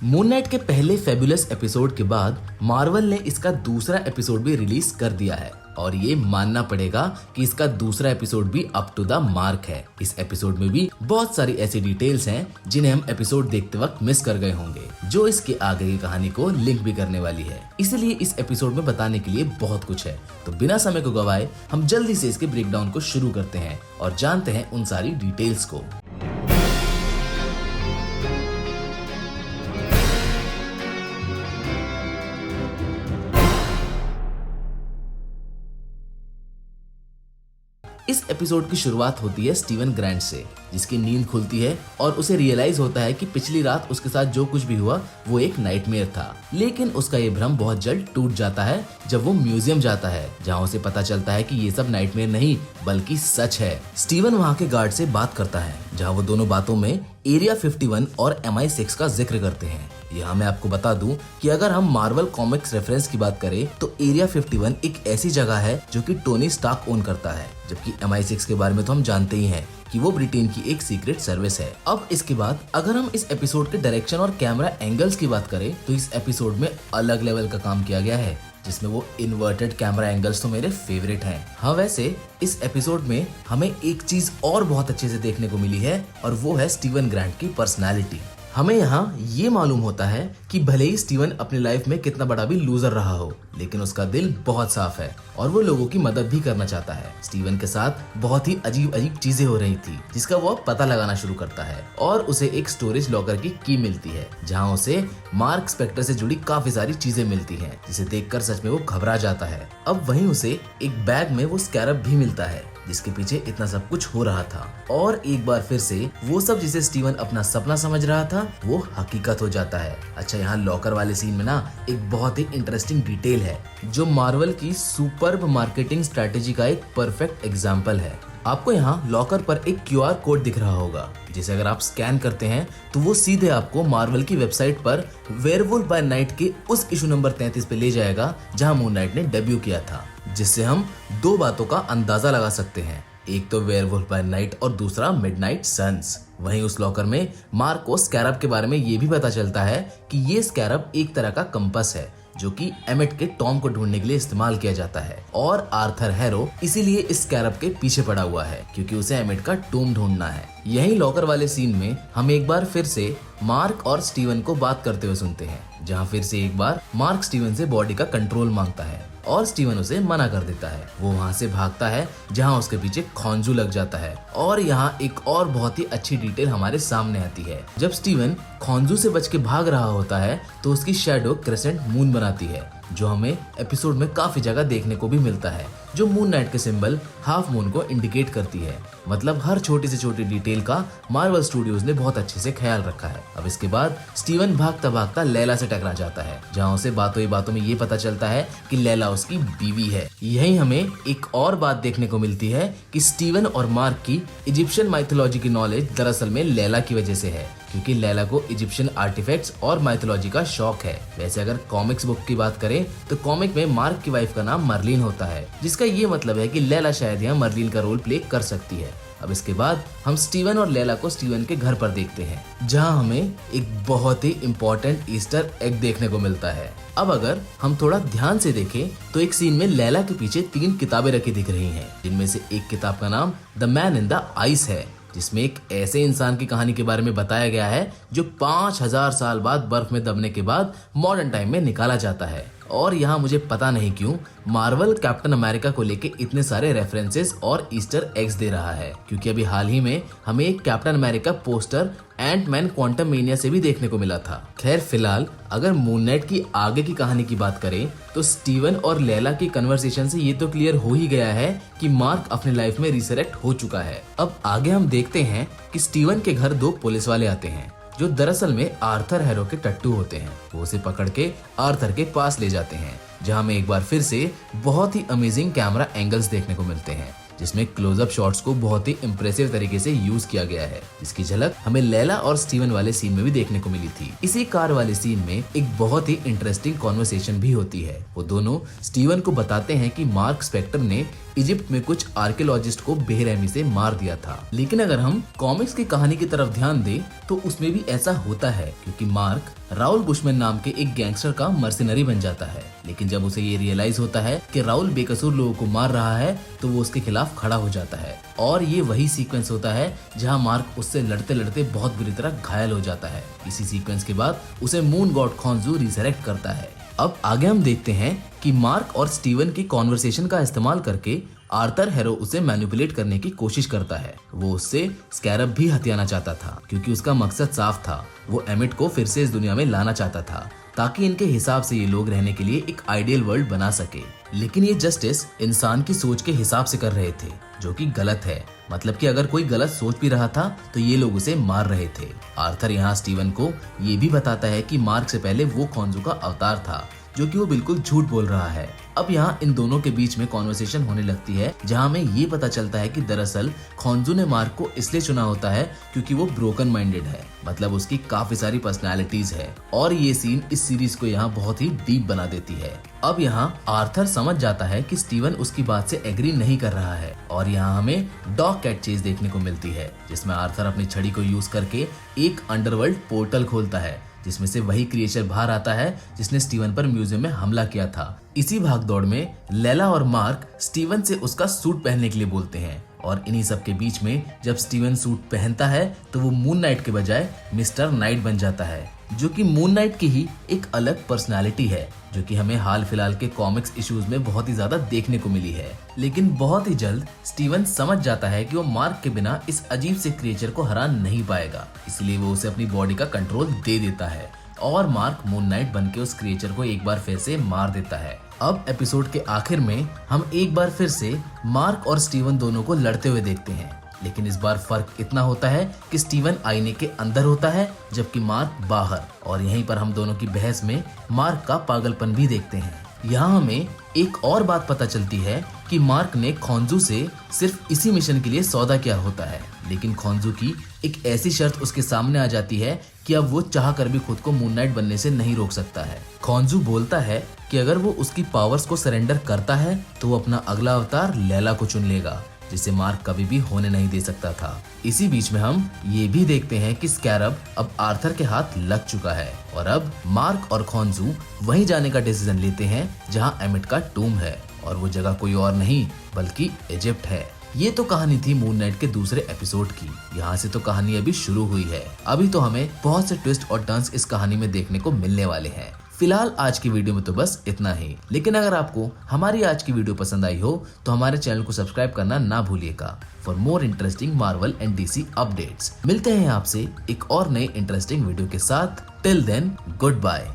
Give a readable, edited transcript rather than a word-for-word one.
Moon night के पहले fabulous episode के बाद मार्वल ने इसका दूसरा एपिसोड भी रिलीज कर दिया है और ये मानना पड़ेगा कि इसका दूसरा एपिसोड भी अप टू द मार्क है। इस एपिसोड में भी बहुत सारी ऐसी डिटेल्स हैं जिन्हें हम एपिसोड देखते वक्त मिस कर गए होंगे, जो इसके आगे की कहानी को लिंक भी करने वाली है। इसलिए इस एपिसोड में बताने के लिए बहुत कुछ है, तो बिना समय को गवाए हम जल्दी से इसके ब्रेकडाउन को शुरू करते हैं और जानते हैं उन सारी डिटेल्स को। इस एपिसोड की शुरुआत होती है स्टीवन ग्रांट से, जिसकी नींद खुलती है और उसे रियलाइज होता है कि पिछली रात उसके साथ जो कुछ भी हुआ वो एक नाइटमेयर था। लेकिन उसका ये भ्रम बहुत जल्द टूट जाता है जब वो म्यूजियम जाता है, जहाँ उसे पता चलता है कि ये सब नाइटमेयर नहीं बल्कि सच है। स्टीवन वहाँ के गार्ड से बात करता है, जहाँ वो दोनों बातों में एरिया 51 और MI6 का जिक्र करते हैं। यहाँ मैं आपको बता दूं कि अगर हम मार्वल कॉमिक्स रेफरेंस की बात करें तो एरिया 51 एक ऐसी जगह है जो कि टोनी स्टार्क ओन करता है, जबकि MI6 के बारे में तो हम जानते ही हैं कि वो ब्रिटेन की एक सीक्रेट सर्विस है। अब इसके बाद अगर हम इस एपिसोड के डायरेक्शन और कैमरा एंगल्स की बात करें तो इस एपिसोड में अलग लेवल का काम किया गया है, जिसमें वो इन्वर्टेड कैमरा एंगल्स तो मेरे फेवरेट हैं। हाँ, वैसे इस एपिसोड में हमें एक चीज और बहुत अच्छे से देखने को मिली है और वो है स्टीवन ग्रांट की पर्सनालिटी। हमें यहाँ ये मालूम होता है कि भले ही स्टीवन अपनी लाइफ में कितना बड़ा भी लूजर रहा हो, लेकिन उसका दिल बहुत साफ है और वो लोगों की मदद भी करना चाहता है। स्टीवन के साथ बहुत ही अजीब अजीब चीजें हो रही थी, जिसका वो पता लगाना शुरू करता है और उसे एक स्टोरेज लॉकर की की मिलती है, जहाँ उसे मार्क स्पेक्टर से जुड़ी काफी सारी चीजें मिलती हैं, जिसे देखकर सच में वो घबरा जाता है। अब वहीं उसे एक बैग में वो स्कैरब भी मिलता है, जिसके पीछे इतना सब कुछ हो रहा था। और एक बार फिर से वो सब जिसे स्टीवन अपना सपना समझ रहा था वो हकीकत हो जाता है। अच्छा, यहाँ लॉकर वाले सीन में ना एक बहुत ही इंटरेस्टिंग डिटेल है जो मार्वल की सुपर्ब मार्केटिंग स्ट्रेटेजी का एक परफेक्ट एग्जाम्पल है। आपको यहाँ लॉकर पर एक QR कोड दिख रहा होगा, जिसे अगर आप स्कैन करते हैं तो वो सीधे आपको मार्वल की वेबसाइट पर वेयरवुल्फ बाय नाइट के उस इशू नंबर 33 पे ले जाएगा, जहाँ मून नाइट ने डेब्यू किया था। जिससे हम दो बातों का अंदाजा लगा सकते हैं, एक तो वेयरवुल्फ बाय नाइट और दूसरा मिडनाइट सन्स। वहीं उस लॉकर में मार्क को स्कैरब के बारे में ये भी पता चलता है कि ये स्कैरब एक तरह का कंपास है जो कि एमेट के टॉम को ढूंढने के लिए इस्तेमाल किया जाता है और आर्थर हैरो इसीलिए इस स्कैरब के पीछे पड़ा हुआ है, क्योंकि उसे एमेट का टूम ढूंढना है। यही लॉकर वाले सीन में हम एक बार फिर से मार्क और स्टीवन को बात करते हुए सुनते हैं, जहाँ फिर से एक बार मार्क स्टीवन से बॉडी का कंट्रोल मांगता है और स्टीवन उसे मना कर देता है। वो वहाँ से भागता है, जहाँ उसके पीछे खॉन्जू लग जाता है। और यहाँ एक और बहुत ही अच्छी डिटेल हमारे सामने आती है। जब स्टीवन खॉन्जू से बच के भाग रहा होता है तो उसकी शैडो क्रेसेंट मून बनाती है, जो हमें एपिसोड में काफी जगह देखने को भी मिलता है, जो मून नाइट के सिंबल हाफ मून को इंडिकेट करती है। मतलब हर छोटी से छोटी डिटेल का मार्वल स्टूडियोज ने बहुत अच्छे से ख्याल रखा है। अब इसके बाद स्टीवन भागता भागता लैला से टकरा जाता है, जहाँ उसे बातों ही बातों में ये पता चलता है कि लैला उसकी बीवी है। यही हमें एक और बात देखने को मिलती है कि स्टीवन और मार्क की इजिप्शियन माइथोलॉजी की नॉलेज दरअसल में लैला की वजह से है, क्योंकि लैला को इजिप्शियन आर्टिफैक्ट्स और माइथोलॉजी का शौक है। वैसे अगर कॉमिक्स बुक की बात करें तो कॉमिक में मार्क की वाइफ का नाम मर्लिन होता है, जिसका ये मतलब है कि लैला शायद यहाँ मर्लिन का रोल प्ले कर सकती है। अब इसके बाद हम स्टीवन और लैला को स्टीवन के घर पर देखते हैं, जहां हमें एक बहुत ही इम्पोर्टेंट ईस्टर एग देखने को मिलता है। अब अगर हम थोड़ा ध्यान से देखें तो एक सीन में लैला के पीछे 3 किताबें रखी दिख रही हैं, जिनमें से एक किताब का नाम the man in the ice है, जिसमें एक ऐसे इंसान की कहानी के बारे में बताया गया है जो 5000 साल बाद बर्फ में दबने के बाद मॉडर्न टाइम में निकाला जाता है। और यहाँ मुझे पता नहीं क्यों मार्वल कैप्टन अमेरिका को लेके इतने सारे रेफरेंसेस और ईस्टर एग्स दे रहा है, क्योंकि अभी हाल ही में हमें एक captain America poster Ant Man Quantumania से भी देखने को मिला था। खैर फिलहाल अगर मून नाइट की आगे की कहानी की बात करें तो स्टीवन और लैला की कन्वर्सेशन से ये तो क्लियर हो ही गया है कि मार्क अपने लाइफ में रिसरेक्ट हो चुका है। अब आगे हम देखते हैं कि स्टीवन के घर 2 पुलिस वाले आते हैं, जो दरअसल में आर्थर हैरो के टट्टू होते हैं। वो उसे पकड़ के आर्थर के पास ले जाते हैं, जहां में एक बार फिर से बहुत ही अमेजिंग कैमरा एंगल्स देखने को मिलते हैं, जिसमें क्लोजअप शॉट्स को बहुत ही इंप्रेसिव तरीके से यूज किया गया है, जिसकी झलक हमें लैला और स्टीवन वाले सीन में भी देखने को मिली थी। इसी कार वाले सीन में एक बहुत ही इंटरेस्टिंग कॉन्वर्सेशन भी होती है। वो दोनों स्टीवन को बताते हैं कि मार्क स्पेक्टर ने इजिप्ट में कुछ आर्कियोलॉजिस्ट को बेरहमी से मार दिया था। लेकिन अगर हम कॉमिक्स की कहानी की तरफ ध्यान दें तो उसमें भी ऐसा होता है, क्योंकि मार्क राउल बुशमैन नाम के एक गैंगस्टर का मर्सिनरी बन जाता है। लेकिन जब उसे ये रियलाइज होता है कि राउल बेकसूर लोगों को मार रहा है तो वो उसके खिलाफ खड़ा हो जाता है। और ये वही सीक्वेंस होता है जहां मार्क उससे लड़ते लड़ते बहुत बुरी तरह घायल हो जाता है। इसी सीक्वेंस के बाद उसे मून गॉड खॉन्जू रिसरेक्ट करता है। अब आगे हम देखते हैं कि मार्क और स्टीवन की कॉन्वर्सेशन का इस्तेमाल करके आर्थर हैरो उसे मैनिपुलेट करने की कोशिश करता है। वो उससे स्कैरब भी हथियाना चाहता था क्योंकि उसका मकसद साफ था। वो एमिट को फिर से इस दुनिया में लाना चाहता था ताकि इनके हिसाब से ये लोग रहने के लिए एक आइडियल वर्ल्ड बना सके। लेकिन ये जस्टिस इंसान की सोच के हिसाब से कर रहे थे, जो कि गलत है। मतलब कि अगर कोई गलत सोच भी रहा था तो ये लोग उसे मार रहे थे। आर्थर यहाँ स्टीवन को ये भी बताता है कि मार्क से पहले वो खॉन्जू का अवतार था, जो कि वो बिल्कुल झूठ बोल रहा है। अब यहाँ इन दोनों के बीच में कॉन्वर्सेशन होने लगती है जहाँ हमें ये पता चलता है कि दरअसल खॉन्जू ने मार्क को इसलिए चुना होता है क्योंकि वो ब्रोकन माइंडेड है। मतलब उसकी काफी सारी पर्सनैलिटीज है और ये सीन इस सीरीज को यहाँ बहुत ही डीप बना देती है। अब यहाँ आर्थर समझ जाता है कि स्टीवन उसकी बात से एग्री नहीं कर रहा है और यहाँ हमें डॉग कैट चेज देखने को मिलती है जिसमें आर्थर अपनी छड़ी को यूज करके एक अंडरवर्ल्ड पोर्टल खोलता है जिसमें से वही क्रिएचर बाहर आता है जिसने स्टीवन पर म्यूजियम में हमला किया था। इसी भागदौड़ में लैला और मार्क स्टीवन से उसका सूट पहनने के लिए बोलते हैं और इन्हीं सब के बीच में जब स्टीवन सूट पहनता है तो वो मून नाइट के बजाय मिस्टर नाइट बन जाता है, जो कि मून नाइट की ही एक अलग पर्सनालिटी है जो कि हमें हाल फिलहाल के कॉमिक्स इश्यूज में बहुत ही ज्यादा देखने को मिली है। लेकिन बहुत ही जल्द स्टीवन समझ जाता है कि वो मार्क के बिना इस अजीब से क्रिएचर को हरा नहीं पाएगा, इसलिए वो उसे अपनी बॉडी का कंट्रोल दे देता है और मार्क मून नाइट बन के उस क्रिएचर को एक बार फिर से मार देता है। अब एपिसोड के आखिर में हम एक बार फिर से मार्क और स्टीवन दोनों को लड़ते हुए देखते हैं, लेकिन इस बार फर्क इतना होता है कि स्टीवन आईने के अंदर होता है जबकि मार्क बाहर, और यहीं पर हम दोनों की बहस में मार्क का पागलपन भी देखते हैं। यहाँ हमें एक और बात पता चलती है कि मार्क ने खॉन्जू से सिर्फ इसी मिशन के लिए सौदा किया होता है, लेकिन खॉन्जू की एक ऐसी शर्त उसके सामने आ जाती है कि अब वो चाह कर भी खुद को मून नाइट बनने से नहीं रोक सकता है। खॉन्जू बोलता है कि अगर वो उसकी पावर्स को सरेंडर करता है तो वो अपना अगला अवतार लैला को चुन लेगा, जिसे मार्क कभी भी होने नहीं दे सकता था। इसी बीच में हम ये भी देखते हैं कि स्कैरब अब आर्थर के हाथ लग चुका है और अब मार्क और खॉन्जू वहीं जाने का डिसीजन लेते हैं जहां एमिट का टूम है, और वो जगह कोई और नहीं बल्कि इजिप्ट है। ये तो कहानी थी मून नाइट के दूसरे एपिसोड की। यहाँ से तो कहानी अभी शुरू हुई है। अभी तो हमें बहुत से ट्विस्ट और टर्न्स इस कहानी में देखने को मिलने वाले हैं। फिलहाल आज की वीडियो में तो बस इतना ही, लेकिन अगर आपको हमारी आज की वीडियो पसंद आई हो तो हमारे चैनल को सब्सक्राइब करना ना भूलिएगा for more interesting Marvel and DC updates. मिलते हैं आपसे एक और नए इंटरेस्टिंग वीडियो के साथ। Till then good bye.